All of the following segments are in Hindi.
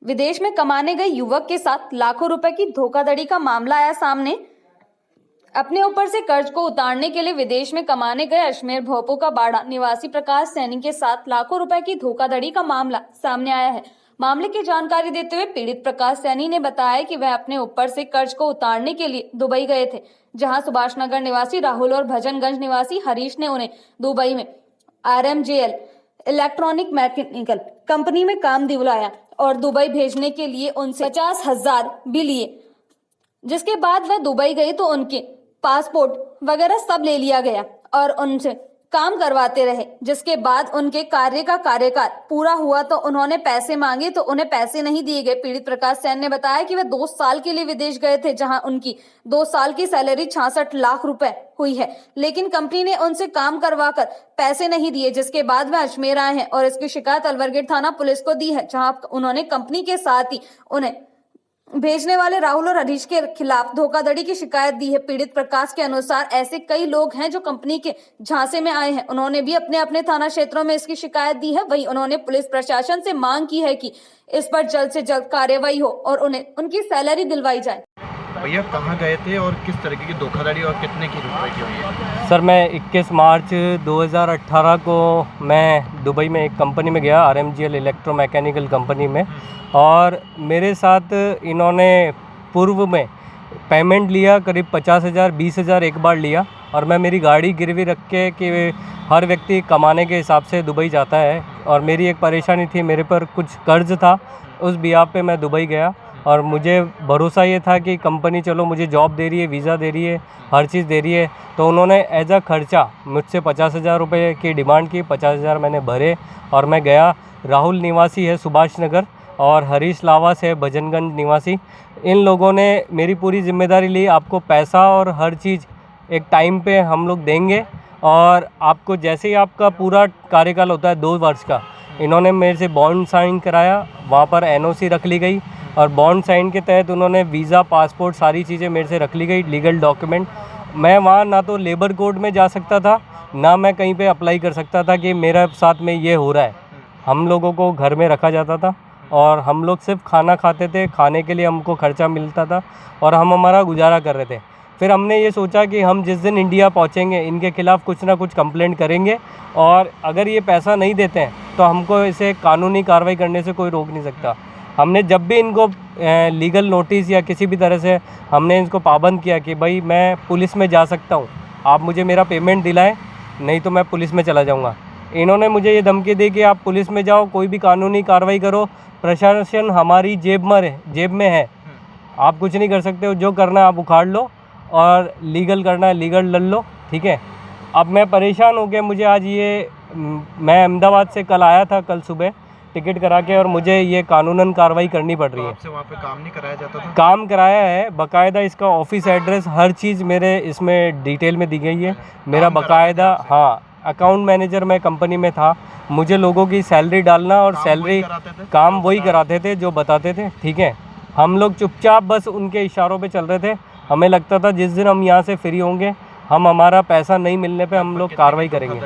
विदेश में कमाने गए युवक के साथ लाखों रुपए की धोखाधड़ी का मामला आया सामने। अपने ऊपर से कर्ज को उतारने के लिए विदेश में कमाने गए अजमेर भोपो का बाड़ा निवासी प्रकाश सैनी के साथ लाखों रुपए की धोखाधड़ी का मामला सामने आया है। मामले की जानकारी देते हुए पीड़ित प्रकाश सैनी ने बताया कि वह अपने ऊपर से कर्ज को उतारने के लिए दुबई गए थे, जहां सुभाष नगर निवासी राहुल और भजनगंज निवासी हरीश ने उन्हें दुबई में RMGL इलेक्ट्रॉनिक मैकेनिकल कंपनी में काम दिलवाया और दुबई भेजने के लिए उनसे 50,000 भी लिए। जिसके बाद वह दुबई गए तो उनके पासपोर्ट वगैरह सब ले लिया गया और उनसे काम करवाते रहे। जिसके बाद उनके कार्य का कार्यकाल पूरा हुआ तो उन्होंने पैसे मांगे तो उन्हें पैसे नहीं दिए गए। पीड़ित प्रकाश सैन ने बताया कि वह 2 साल के लिए विदेश गए थे, जहां उनकी 2 साल की सैलरी 66 लाख रुपए हुई है, लेकिन कंपनी ने उनसे काम करवाकर पैसे नहीं दिए। जिसके बाद वह अजमेर आए हैं और इसकी शिकायत अलवरगेट थाना पुलिस को दी है, जहां उन्होंने कंपनी के साथ ही उन्हें भेजने वाले राहुल और हरीश के खिलाफ धोखाधड़ी की शिकायत दी है। पीड़ित प्रकाश के अनुसार ऐसे कई लोग हैं जो कंपनी के झांसे में आए हैं। उन्होंने भी अपने अपने थाना क्षेत्रों में इसकी शिकायत दी है। वहीं उन्होंने पुलिस प्रशासन से मांग की है कि इस पर जल्द से जल्द कार्रवाई हो और उन्हें उनकी सैलरी दिलवाई जाए। भैया कहाँ गए थे और किस तरीके की धोखाधड़ी और कितने की रुपए की हुई है? सर, मैं 21 मार्च 2018 को मैं दुबई में एक कंपनी में गया, RMGL इलेक्ट्रोमैकेनिकल कंपनी में, और मेरे साथ इन्होंने पूर्व में पेमेंट लिया करीब 50,000 20,000 एक बार लिया। और मैं मेरी गाड़ी गिरवी रख के कि हर व्यक्ति कमाने के हिसाब से दुबई जाता है और मेरी एक परेशानी थी, मेरे पर कुछ कर्ज था, उस बिहाफ पे मैं दुबई गया और मुझे भरोसा ये था कि कंपनी चलो मुझे जॉब दे रही है, वीज़ा दे रही है, हर चीज़ दे रही है। तो उन्होंने एज अ खर्चा मुझसे 50,000 रुपये की डिमांड की। 50,000 मैंने भरे और मैं गया। राहुल निवासी है सुभाष नगर और हरीश लावास है भजनगंज निवासी। इन लोगों ने मेरी पूरी जिम्मेदारी ली, आपको पैसा और हर चीज़ एक टाइम पे हम लोग देंगे और आपको जैसे ही आपका पूरा कार्यकाल होता है 2 वर्ष का, इन्होंने मेरे से बॉन्ड साइन कराया, वहाँ पर NOC रख ली गई और बॉन्ड साइन के तहत उन्होंने वीज़ा पासपोर्ट सारी चीज़ें मेरे से रख ली गई, लीगल डॉक्यूमेंट। मैं वहाँ ना तो लेबर कोर्ट में जा सकता था, ना मैं कहीं पे अप्लाई कर सकता था कि मेरा साथ में ये हो रहा है। हम लोगों को घर में रखा जाता था और हम लोग सिर्फ खाना खाते थे, खाने के लिए हमको खर्चा मिलता था और हम हमारा गुजारा कर रहे थे। फिर हमने ये सोचा कि हम जिस दिन इंडिया पहुँचेंगे इनके खिलाफ़ कुछ ना कुछ कंप्लेंट करेंगे और अगर ये पैसा नहीं देते हैं तो हमको इसे कानूनी कार्रवाई करने से कोई रोक नहीं सकता। हमने जब भी इनको लीगल नोटिस या किसी भी तरह से हमने इनको पाबंद किया कि भाई मैं पुलिस में जा सकता हूँ, आप मुझे मेरा पेमेंट दिलाएं, नहीं तो मैं पुलिस में चला जाऊँगा। इन्होंने मुझे ये धमकी दी कि आप पुलिस में जाओ, कोई भी कानूनी कार्रवाई करो, प्रशासन हमारी जेब में है, आप कुछ नहीं कर सकते हो, जो करना है आप उखाड़ लो और लीगल करना है लीगल लड़ लो, ठीक है। अब मैं परेशान हो गया, मुझे आज ये मैं अहमदाबाद से कल आया था, कल सुबह टिकट करा के, और मुझे ये कानूनन कार्रवाई करनी पड़ रही है। आपसे वहाँ पे काम नहीं कराया जाता था? काम कराया है, बाकायदा इसका ऑफिस एड्रेस हर चीज़ मेरे इसमें डिटेल में दी गई है। मेरा बाकायदा, हाँ, अकाउंट मैनेजर मैं कंपनी में था, मुझे लोगों की सैलरी डालना और सैलरी काम वही कराते थे जो बताते थे, ठीक है। हम लोग चुपचाप बस उनके इशारों पे चल रहे थे। हमें लगता था जिस दिन हम यहाँ से फ्री होंगे, हम हमारा पैसा नहीं मिलने पे हम लोग कार्रवाई करेंगे।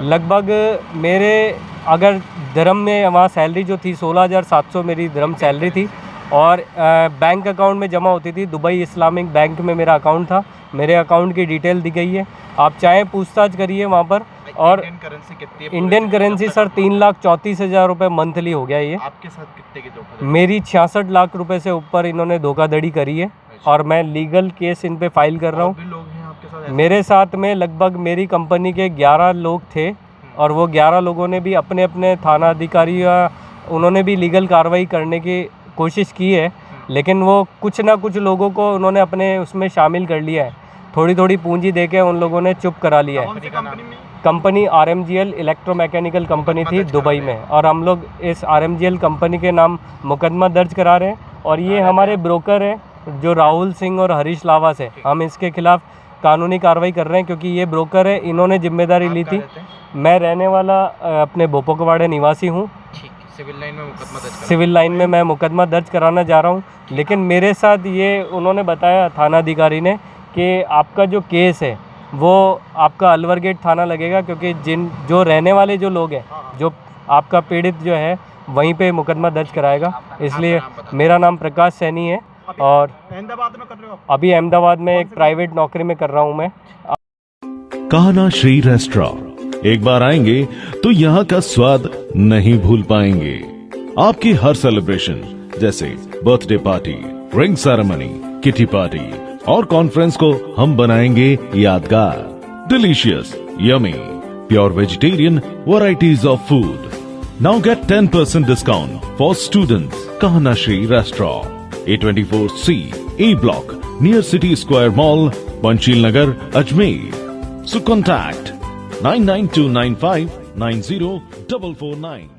लगभग मेरे अगर दिरहम में वहाँ सैलरी जो थी 16,700 मेरी दिरहम सैलरी थी और बैंक अकाउंट में जमा होती थी। दुबई इस्लामिक बैंक में मेरा अकाउंट था, मेरे अकाउंट की डिटेल दी गई है, आप चाहें पूछताछ करिए वहाँ पर। और इंडियन करेंसी सर 3,34,000 रुपये मंथली हो गया ये। आपके साथ कितने की धोखाधड़ी? मेरी 66 लाख रुपए से ऊपर इन्होंने धोखाधड़ी करी है और मैं लीगल केस इन पे फाइल कर रहा हूँ। मेरे साथ में लगभग मेरी कंपनी के 11 लोग थे और वो 11 लोगों ने भी अपने अपने थाना अधिकारी या उन्होंने भी लीगल कार्रवाई करने की कोशिश की है, लेकिन वो कुछ ना कुछ लोगों को उन्होंने अपने उसमें शामिल कर लिया है। थोड़ी थोड़ी पूंजी देके उन लोगों ने चुप करा लिया है। कंपनी RMGL इलेक्ट्रोमैकेनिकल कंपनी थी दुबई में और हम लोग इस RMGL कंपनी के नाम मुकदमा दर्ज करा रहे हैं और ये हमारे ब्रोकर हैं जो राहुल सिंह और हरीश लावास है। हम इसके खिलाफ़ कानूनी कार्रवाई कर रहे हैं क्योंकि ये ब्रोकर है, इन्होंने जिम्मेदारी ली थी। मैं रहने वाला अपने भोपो कवाड़े निवासी हूँ। सिविल लाइन में मैं मुकदमा दर्ज कराना जा रहा हूँ, लेकिन मेरे साथ ये उन्होंने बताया थाना अधिकारी ने कि आपका जो केस है वो आपका अलवरगेट थाना लगेगा, क्योंकि जो रहने वाले जो लोग हैं, जो आपका पीड़ित जो है वहीं पे मुकदमा दर्ज कराएगा। इसलिए मेरा नाम प्रकाश सैनी है और अहमदाबाद में कर रहे हो आप? अभी अहमदाबाद में एक प्राइवेट नौकरी में कर रहा हूँ मैं। कान्हा श्री रेस्टोरेंट एक बार आएंगे तो यहाँ का स्वाद नहीं भूल पाएंगे। आपकी हर सेलिब्रेशन जैसे birthday party, ring ceremony, kitty party और कॉन्फ्रेंस को हम बनाएंगे यादगार। Delicious, yummy, pure vegetarian varieties of food. Now get 10% discount for students. Kanha Shri restaurant, A24C, E Block, near City Square Mall, Panchil Nagar, Ajmer. So contact 99295 90449.